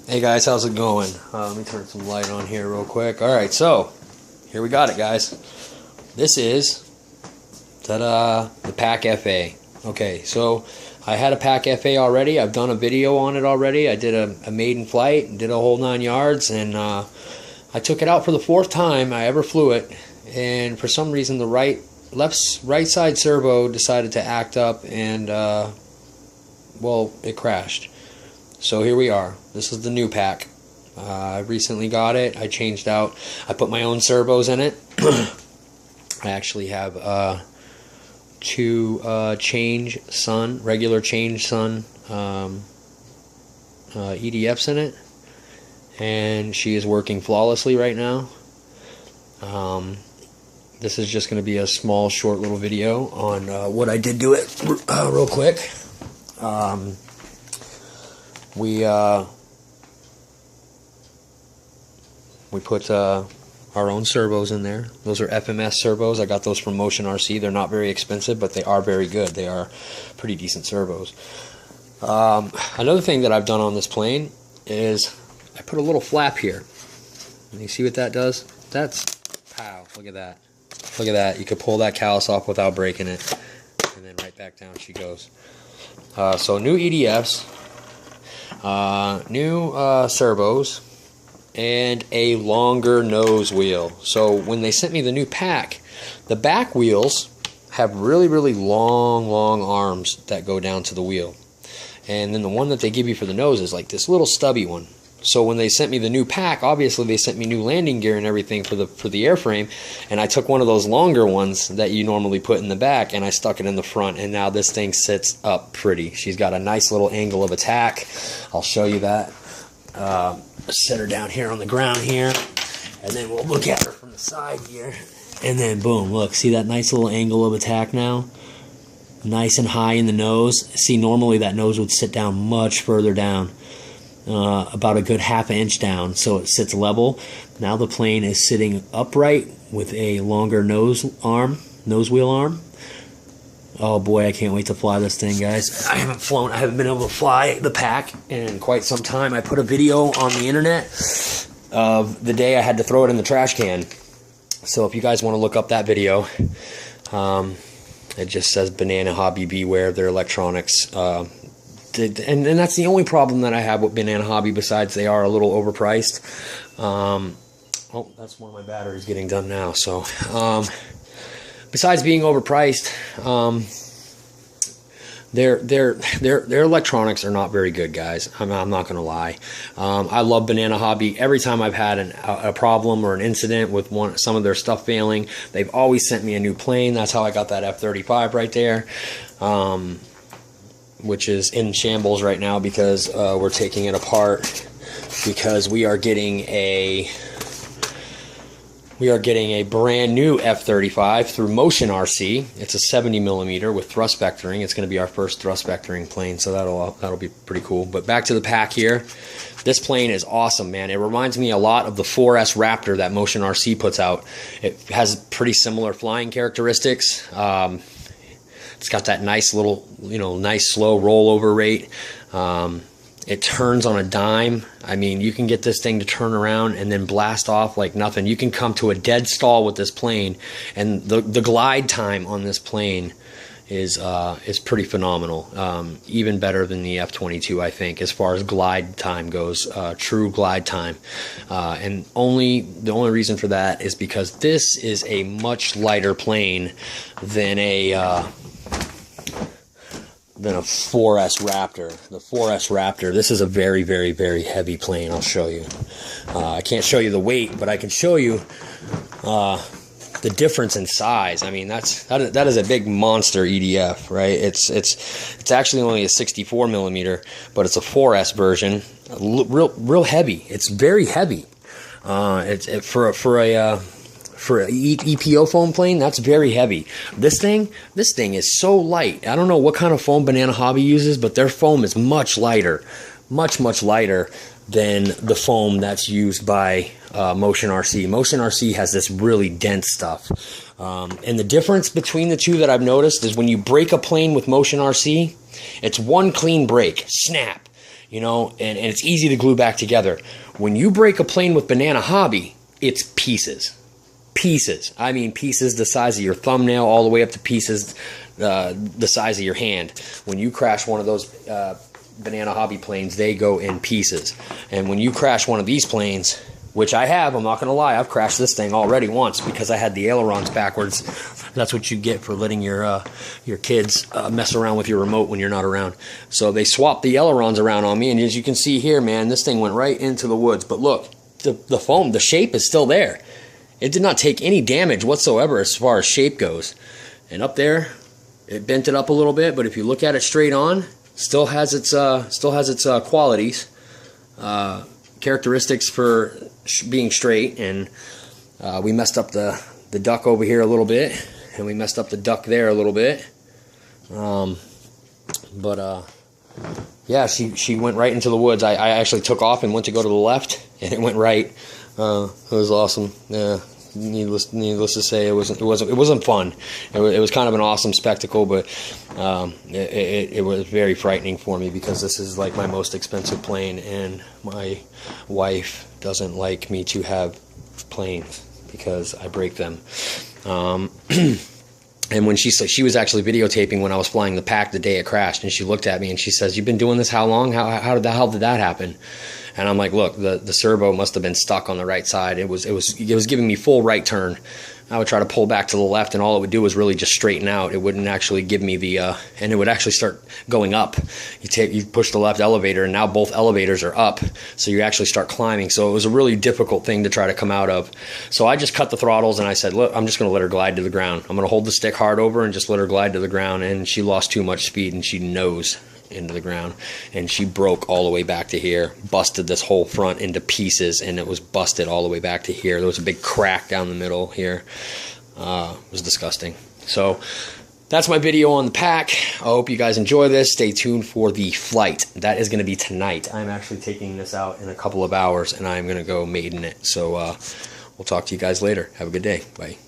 Hey guys, how's it going? Let me turn some light on here real quick. Alright, so here we got it, guys. This is the Pak FA. Okay, so I had a Pak FA already. I've done a video on it already. I did a maiden flight, did a whole 9 yards, and I took it out for the 4th time I ever flew it. And for some reason, the right side servo decided to act up, and well, it crashed. So here we are. This is the new Pak. I recently got it. I changed out. I put my own servos in it. I actually have two regular change sun EDFs in it, and she is working flawlessly right now. This is just going to be a small, short little video on what I did to it real quick. We put our own servos in there. Those are FMS servos. I got those from Motion RC. They're not very expensive, but they are very good. They are pretty decent servos. Another thing that I've done on this plane is I put a little flap here. And you see what that does? That's, pow, look at that. Look at that. You could pull that callus off without breaking it. And then right back down she goes. So new EDFs. New servos, and a longer nose wheel. So when they sent me the new Pak, the back wheels have really long arms that go down to the wheel, and then the one that they give you for the nose is like this little stubby one. So when they sent me the new Pak, obviously they sent me new landing gear and everything for the airframe, and I took one of those longer ones that you normally put in the back and I stuck it in the front, and now this thing sits up pretty. She's got a nice little angle of attack. I'll show you that. Set her down here on the ground here, and then we'll look at her from the side here, and then boom, look, see that nice little angle of attack now? Nice and high in the nose. See, normally that nose would sit down much further down. About a good ½ inch down, so it sits level. Now the plane is sitting upright with a longer nose wheel arm. Oh boy, I can't wait to fly this thing, guys. I haven't been able to fly the Pak in quite some time. I put a video on the internet of the day I had to throw it in the trash can. So if you guys want to look up that video, it just says Bananahobby, beware of their electronics. And that's the only problem that I have with Bananahobby, besides they are a little overpriced. Oh, that's one of my batteries getting done now. So, besides being overpriced, their electronics are not very good, guys. I'm not gonna lie. I love Bananahobby. Every time I've had a problem or an incident with some of their stuff failing, they've always sent me a new plane. That's how I got that F-35 right there. Which is in shambles right now because we're taking it apart because we are getting a brand new F-35 through Motion RC. It's a 70mm with thrust vectoring. It's going to be our first thrust vectoring plane, so that'll be pretty cool. But back to the Pak here. This plane is awesome, man. It reminds me a lot of the 4S Raptor that Motion RC puts out. It has pretty similar flying characteristics. It's got that nice little, nice slow rollover rate. It turns on a dime. I mean, you can get this thing to turn around and then blast off like nothing. You can come to a dead stall with this plane, and the glide time on this plane is pretty phenomenal. Even better than the F-22, I think, as far as glide time goes, true glide time. And the only reason for that is because this is a much lighter plane than a 4S Raptor. The 4S Raptor, this is a very heavy plane. I'll show you. I can't show you the weight, but I can show you the difference in size. I mean, that is a big monster EDF, right? It's actually only a 64mm, but it's a 4S version. Real heavy. It's very heavy. For an EPO foam plane, that's very heavy. This thing is so light. I don't know what kind of foam Bananahobby uses, but their foam is much lighter, much lighter than the foam that's used by Motion RC. Motion RC has this really dense stuff. And the difference between the two that I've noticed is when you break a plane with Motion RC, it's one clean break, snap. you know, and it's easy to glue back together. When you break a plane with Bananahobby, it's pieces. Pieces. I mean pieces the size of your thumbnail all the way up to pieces the size of your hand. When you crash one of those Bananahobby planes, they go in pieces. And when you crash one of these planes, which I have, I'm not going to lie, I've crashed this thing already once because I had the ailerons backwards. That's what you get for letting your kids mess around with your remote when you're not around. So they swapped the ailerons around on me, and as you can see here, man, this thing went right into the woods. But look, the foam, the shape is still there. It did not take any damage whatsoever as far as shape goes. And up there, it bent it up a little bit, but if you look at it straight on, still has its qualities, characteristics for being straight. And we messed up the duck over here a little bit, and we messed up the duck there a little bit. Yeah, she went right into the woods. I actually took off and went to go to the left, and it went right. It was awesome. Yeah, needless to say, it wasn't fun. It was kind of an awesome spectacle, but it was very frightening for me because this is like my most expensive plane, and my wife doesn't like me to have planes because I break them. And when she was actually videotaping when I was flying the pack the day it crashed, and she looked at me and she says, "You've been doing this how long? How did that happen?" And I'm like, "Look, the servo must have been stuck on the right side. It was giving me full right turn. I would try to pull back to the left, and all it would do was really just straighten out. It wouldn't actually give me the and it would actually start going up. You push the left elevator, and now both elevators are up, so you actually start climbing. So it was a really difficult thing to try to come out of. So I just cut the throttles, and I said, look, I'm just going to let her glide to the ground. I'm going to hold the stick hard over and just let her glide to the ground. And she lost too much speed, and she nose into the ground, and she broke all the way back to here, busted this whole front into pieces, and it was busted all the way back to here. There was a big crack down the middle here. It was disgusting. So that's my video on the pack. I hope you guys enjoy this. Stay tuned for the flight. That is going to be tonight. I'm actually taking this out in a couple of hours, and I'm going to go maiden it. So we'll talk to you guys later. Have a good day. Bye.